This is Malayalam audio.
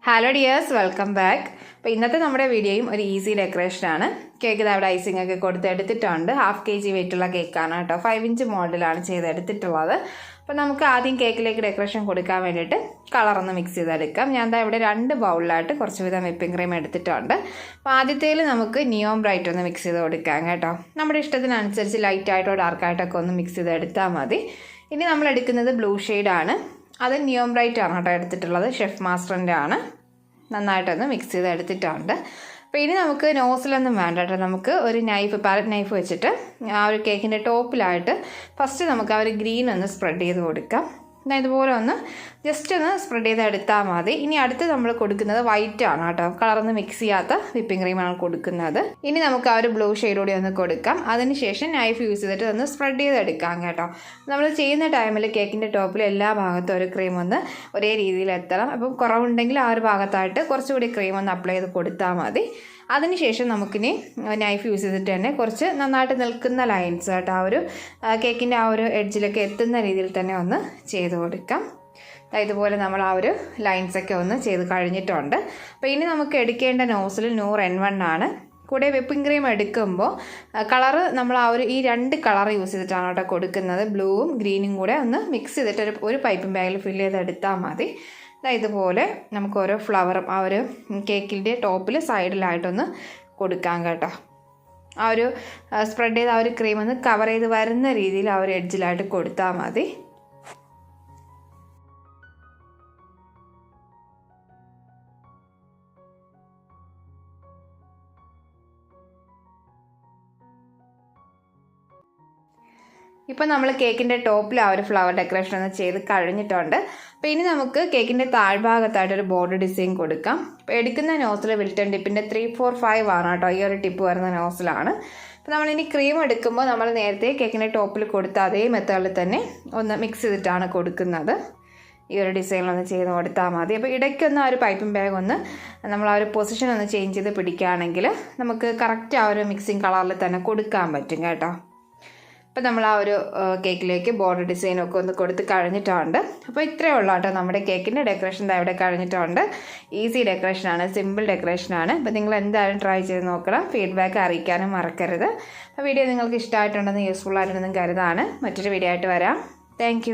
Hello dears, welcome back. അപ്പോൾ ഇന്നത്തെ നമ്മുടെ വീഡിയോയും ഒരു ഈസി ഡെക്കറേഷനാണ്. കേക്ക് അവിടെ ഐസിംഗ് ഒക്കെ കൊടുത്തെടുത്തിട്ടുണ്ട്. 1/2 kg വെയിറ്റുള്ള കേക്കാണ് കേട്ടോ. 5 ഇഞ്ച് മോഡലാണ് ചെയ്തെടുത്തിട്ടുള്ളത്. അപ്പോൾ നമുക്ക് ആദ്യം കേക്കിലേക്ക് ഡെക്കറേഷൻ കൊടുക്കാൻ വേണ്ടിയിട്ട് കളറൊന്ന് മിക്സ് ചെയ്തെടുക്കാം. ഞാൻ ഇവിടെ 2 ബൗളിലായിട്ട് കുറച്ച് വിധം വിപ്പിംഗ് ക്രീം എടുത്തിട്ടുണ്ട്. അപ്പോൾ ആദ്യത്തേൽ നമുക്ക് നിയോൺ ബ്രൈറ്റ് ഒന്ന് മിക്സ് ചെയ്ത് കൊടുക്കാം കേട്ടോ. നമ്മുടെ ഇഷ്ടത്തിനനുസരിച്ച് ലൈറ്റായിട്ടോ ഡാർക്കായിട്ടൊക്കെ ഒന്ന് മിക്സ് ചെയ്തെടുത്താൽ മതി. ഇനി നമ്മൾ എടുക്കുന്നത് ബ്ലൂ ഷെയ്ഡാണ്. അത് നിയോൺ ബ്രൈറ്റ് ആണ് കേട്ടോ എടുത്തിട്ടുള്ളത്. ഷെഫ് മാസ്റ്ററിൻ്റെ ആണ്. നന്നായിട്ടൊന്ന് മിക്സ് ചെയ്ത് എടുത്തിട്ടുണ്ട്. അപ്പോൾ ഇനി നമുക്ക് നോസിലൊന്നും വേണ്ട കേട്ടോ. നമുക്ക് ഒരു പാലറ്റ് നൈഫ് വെച്ചിട്ട് ആ ഒരു കേക്കിൻ്റെ ടോപ്പിലായിട്ട് ഫസ്റ്റ് നമുക്ക് ആ ഒരു ഗ്രീൻ ഒന്ന് സ്പ്രെഡ് ചെയ്ത് കൊടുക്കാം. ഇതുപോലെ ഒന്ന് ജസ്റ്റ് ഒന്ന് സ്പ്രെഡ് ചെയ്ത് എടുത്താൽ മതി. ഇനി അടുത്ത് നമ്മൾ കൊടുക്കുന്നത് വൈറ്റ് ആണ് കേട്ടോ. കളറൊന്ന് മിക്സ് ചെയ്യാത്ത വിപ്പിംഗ് ക്രീമാണ് കൊടുക്കുന്നത്. ഇനി നമുക്ക് ആ ഒരു ബ്ലൂ ഷെയ്ഡ് കൂടി ഒന്ന് കൊടുക്കാം. അതിനുശേഷം നൈഫ് യൂസ് ചെയ്തിട്ട് ഒന്ന് സ്പ്രെഡ് ചെയ്തെടുക്കാം കേട്ടോ. നമ്മൾ ചെയ്യുന്ന ടൈമിൽ കേക്കിൻ്റെ ടോപ്പിൽ എല്ലാ ഭാഗത്തും ഒരു ക്രീം ഒന്ന് ഒരേ രീതിയിൽ എത്തണം. അപ്പം കുറവുണ്ടെങ്കിൽ ആ ഒരു ഭാഗത്തായിട്ട് കുറച്ചുകൂടി ക്രീം ഒന്ന് അപ്ലൈ ചെയ്ത് കൊടുത്താൽ മതി. അതിനുശേഷം നമുക്കിനി നൈഫ് യൂസ് ചെയ്തിട്ട് തന്നെ കുറച്ച് നന്നായിട്ട് നിൽക്കുന്ന ലൈൻസ് കേട്ടോ ആ ഒരു കേക്കിൻ്റെ ആ ഒരു എഡ്ജിലൊക്കെ എത്തുന്ന രീതിയിൽ തന്നെ ഒന്ന് ചെയ്ത് കൊടുക്കാം. ഇതുപോലെ നമ്മൾ ആ ഒരു ലൈൻസൊക്കെ ഒന്ന് ചെയ്ത് കഴിഞ്ഞിട്ടുണ്ട്. അപ്പോൾ ഇനി നമുക്ക് എടുക്കേണ്ട നോസിൽ Noor N1 ആണ്. കൂടെ വിപ്പിംഗ് ക്രീം എടുക്കുമ്പോൾ കളറ് നമ്മൾ ആ ഈ 2 കളർ യൂസ് ചെയ്തിട്ടാണ് കേട്ടോ കൊടുക്കുന്നത്. ബ്ലൂവും ഗ്രീനും കൂടെ ഒന്ന് മിക്സ് ചെയ്തിട്ട് ഒരു പൈപ്പിംഗ് ബാഗിൽ ഫില്ല് ചെയ്തെടുത്താൽ മതി. ഇതുപോലെ നമുക്ക് ഓരോ ഫ്ലവറും ആ ഒരു കേക്കിൻ്റെ ടോപ്പിൽ സൈഡിലായിട്ടൊന്ന് കൊടുക്കാം കേട്ടോ. ആ ഒരു സ്പ്രെഡ് ചെയ്ത് ആ ഒരു ക്രീം ഒന്ന് കവർ ചെയ്ത് വരുന്ന രീതിയിൽ ആ ഒരു എഡ്ജിലായിട്ട് കൊടുത്താൽ മതി. ഇപ്പോൾ നമ്മൾ കേക്കിൻ്റെ ടോപ്പിൽ ആ ഒരു ഫ്ലവർ ഡെക്കറേഷൻ ഒന്ന് ചെയ്ത് കഴിഞ്ഞിട്ടുണ്ട്. അപ്പോൾ ഇനി നമുക്ക് കേക്കിൻ്റെ താഴ്ഭാഗത്തായിട്ടൊരു ബോർഡർ ഡിസൈൻ കൊടുക്കാം. അപ്പോൾ എടുക്കുന്ന നോസിൽ വിൽട്ടൺ ടിപ്പിൻ്റെ 345 ആണ് കേട്ടോ. ഈ ഒരു ടിപ്പ് വരുന്ന നോസിലാണ്. അപ്പോൾ നമ്മളിനി ക്രീം എടുക്കുമ്പോൾ നമ്മൾ നേരത്തെ കേക്കിൻ്റെ ടോപ്പിൽ കൊടുത്ത അതേ മെത്തേഡിൽ തന്നെ ഒന്ന് മിക്സ് ചെയ്തിട്ടാണ് കൊടുക്കുന്നത്. ഈ ഒരു ഡിസൈനിലൊന്ന് ചെയ്ത് കൊടുത്താൽ മതി. അപ്പോൾ ഇടയ്ക്കൊന്ന് ആ ഒരു പൈപ്പിംഗ് ബാഗ് ഒന്ന് നമ്മൾ ആ ഒരു പൊസിഷൻ ഒന്ന് ചേഞ്ച് ചെയ്ത് പിടിക്കുകയാണെങ്കിൽ നമുക്ക് കറക്റ്റ് ആ ഒരു മിക്സിങ് കളറിൽ തന്നെ കൊടുക്കാൻ പറ്റും കേട്ടോ. അപ്പോൾ നമ്മൾ ആ ഒരു കേക്കിലേക്ക് ബോർഡർ ഡിസൈനൊക്കെ ഒന്ന് കൊടുത്ത് കഴിഞ്ഞിട്ടുണ്ട്. അപ്പോൾ ഇത്രയേ ഉള്ളൂ കേട്ടോ നമ്മുടെ കേക്കിൻ്റെ ഡെക്കറേഷൻ ഇവിടെ കഴിഞ്ഞിട്ടുണ്ട്. ഈസി ഡെക്കറേഷനാണ്, സിമ്പിൾ ഡെക്കറേഷനാണ്. അപ്പോൾ നിങ്ങൾ എന്തായാലും ട്രൈ ചെയ്ത് നോക്കണം. ഫീഡ്ബാക്ക് അറിയിക്കാനും മറക്കരുത്. അപ്പോൾ വീഡിയോ നിങ്ങൾക്ക് ഇഷ്ടമായിട്ടുണ്ടെന്ന് യൂസ്ഫുൾ ആയിട്ടുണ്ടെന്ന് കരുതാണ്. മറ്റൊരു വീഡിയോ ആയിട്ട് വരാം. താങ്ക്